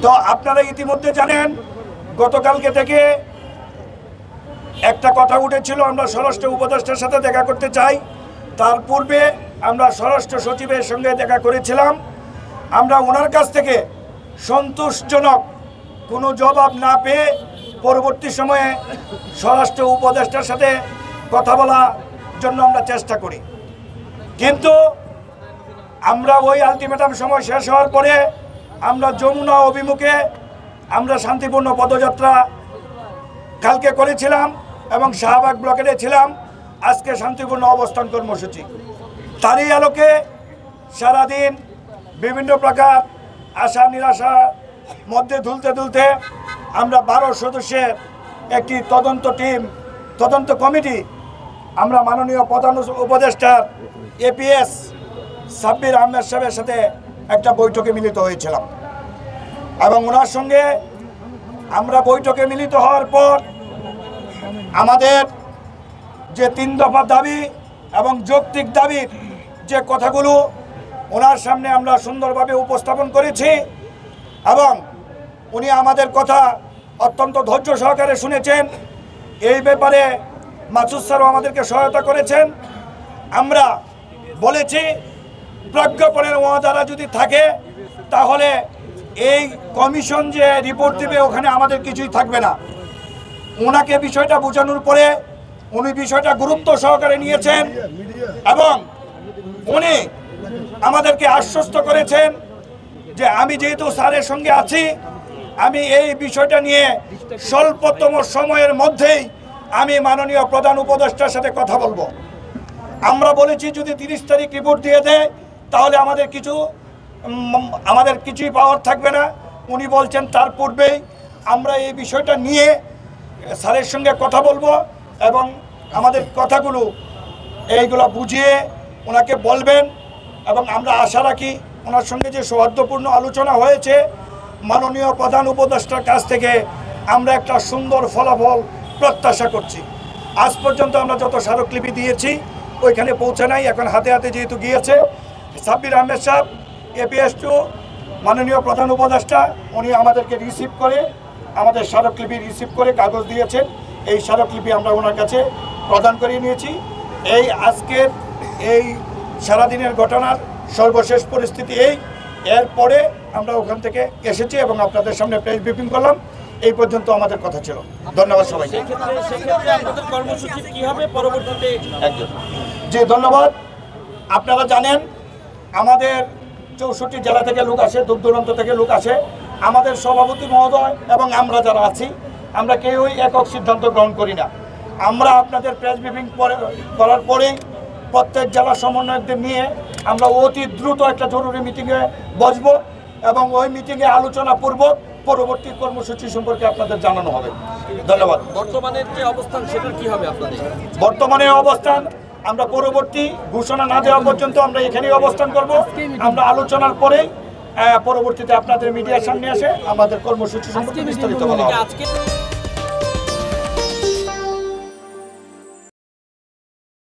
তো আপনারা ইতিমধ্যে জানেন গতকালকে থেকে একটা কথা উঠেছিল, আমরা স্বরাষ্ট্র উপদেষ্টার সাথে দেখা করতে চাই। তার পূর্বে আমরা স্বরাষ্ট্র সচিবের সঙ্গে দেখা করেছিলাম। আমরা ওনার কাছ থেকে সন্তোষজনক কোনো জবাব না পেয়ে পরবর্তী সময়ে স্বরাষ্ট্র উপদেষ্টার সাথে কথা বলার জন্য আমরা চেষ্টা করি, কিন্তু আমরা ওই আলটিমেটাম সময় শেষ হওয়ার পরে আমরা যমুনা অভিমুখে আমরা শান্তিপূর্ণ পদযাত্রা কালকে করেছিলাম এবং শাহবাগ ব্লকেটে ছিলাম। আজকে শান্তিপূর্ণ অবস্থান কর্মসূচি। তারই আলোকে সারাদিন বিভিন্ন প্রকার আশা নিরাশার মধ্যে দুলতে আমরা 12 সদস্যের একটি তদন্ত কমিটি আমরা মাননীয় প্রধান উপদেষ্টার এপিএস সাব্বির আহমেদ সাহেবের সাথে একটা বৈঠকে মিলিত হয়েছিলাম এবং ওনার সঙ্গে আমরা বৈঠকে মিলিত হওয়ার পর আমাদের যে 3 দফা দাবি এবং যৌক্তিক দাবির যে কথাগুলো ওনার সামনে আমরা সুন্দরভাবে উপস্থাপন করেছি এবং উনি আমাদের কথা অত্যন্ত ধৈর্য সহকারে শুনেছেন। এই ব্যাপারে মাসুদ স্যারও আমাদেরকে সহায়তা করেছেন। আমরা বলেছি প্রজ্ঞাপনের মহাধারা যদি থাকে তাহলে এই কমিশন যে রিপোর্ট দেবে ওখানে আমাদের কিছুই থাকবে না। ওনাকে বিষয়টা বোঝানোর পরে উনি বিষয়টা গুরুত্ব সহকারে নিয়েছেন এবং উনি আমাদেরকে আশ্বস্ত করেছেন যে আমি যেহেতু স্যারের সঙ্গে আছি, আমি এই বিষয়টা নিয়ে স্বল্পতম সময়ের মধ্যেই আমি মাননীয় প্রধান উপদেষ্টার সাথে কথা বলবো। আমরা বলেছি যদি 30 তারিখ রিপোর্ট দিয়ে দেয় তাহলে আমাদের কিছুই পাওয়ার থাকবে না। উনি বলছেন তার পূর্বেই আমরা এই বিষয়টা নিয়ে স্যারের সঙ্গে কথা বলবো এবং আমাদের কথাগুলো এইগুলো বুঝিয়ে ওনাকে বলবেন এবং আমরা আশা রাখি ওনার সঙ্গে যে সৌহার্দ্যপূর্ণ আলোচনা হয়েছে মাননীয় প্রধান উপদেষ্টার কাছ থেকে আমরা একটা সুন্দর ফলাফল প্রত্যাশা করছি। আজ পর্যন্ত আমরা যত স্মারকলিপি দিয়েছি ওইখানে পৌঁছে নাই, এখন হাতে হাতে যেহেতু গিয়েছে। সাব্বির আহমেদ সাহেব এপিএস2 মাননীয় প্রধান উপদেষ্টা উনি আমাদেরকে রিসিভ করে আমাদের স্মারকলিপি রিসিভ করে কাগজ দিয়েছেন। এই স্মারকলিপি আমরা ওনার কাছে প্রদান করে নিয়েছি। এই আজকের এই সারাদিনের ঘটনার সর্বশেষ পরিস্থিতি এরপরে আমরা ওখান থেকে এসেছি এবং আপনাদের সামনে প্রেস ব্রিফিং করলাম। এই পর্যন্ত আমাদের কথা ছিল। ধন্যবাদ সবাইকে। জি ধন্যবাদ। আপনারা জানেন আমাদের 64 জেলা থেকে লোক আসে, দূর দূরান্ত থেকে লোক আসে। আমাদের সভাপতি মহোদয় এবং আমরা যারা আছি আমরা কেউই একক সিদ্ধান্ত গ্রহণ করি না। আমরা আপনাদের প্রেস ব্রিফিং করার পরেই প্রত্যেক জেলা সমন্বয়কদের নিয়ে আমরা অতি দ্রুত একটা জরুরি মিটিংয়ে বসবো এবং ওই মিটিংয়ে আলোচনা পূর্বক পরবর্তী কর্মসূচি সম্পর্কে আপনাদের জানানো হবে। ধন্যবাদ। বর্তমানের যে অবস্থান সেটা কি হবে আপনাদের? বর্তমানে অবস্থান আমরা পরবর্তী ঘোষণা না দেওয়া পর্যন্ত আমরা এখানেই অবস্থান করব। আমরা আলোচনার পরেই পরবর্তীতে আপনাদের মিডিয়ার সামনে আসে আমাদের কর্মসূচি সম্পর্কে বিস্তারিত বলা হবে।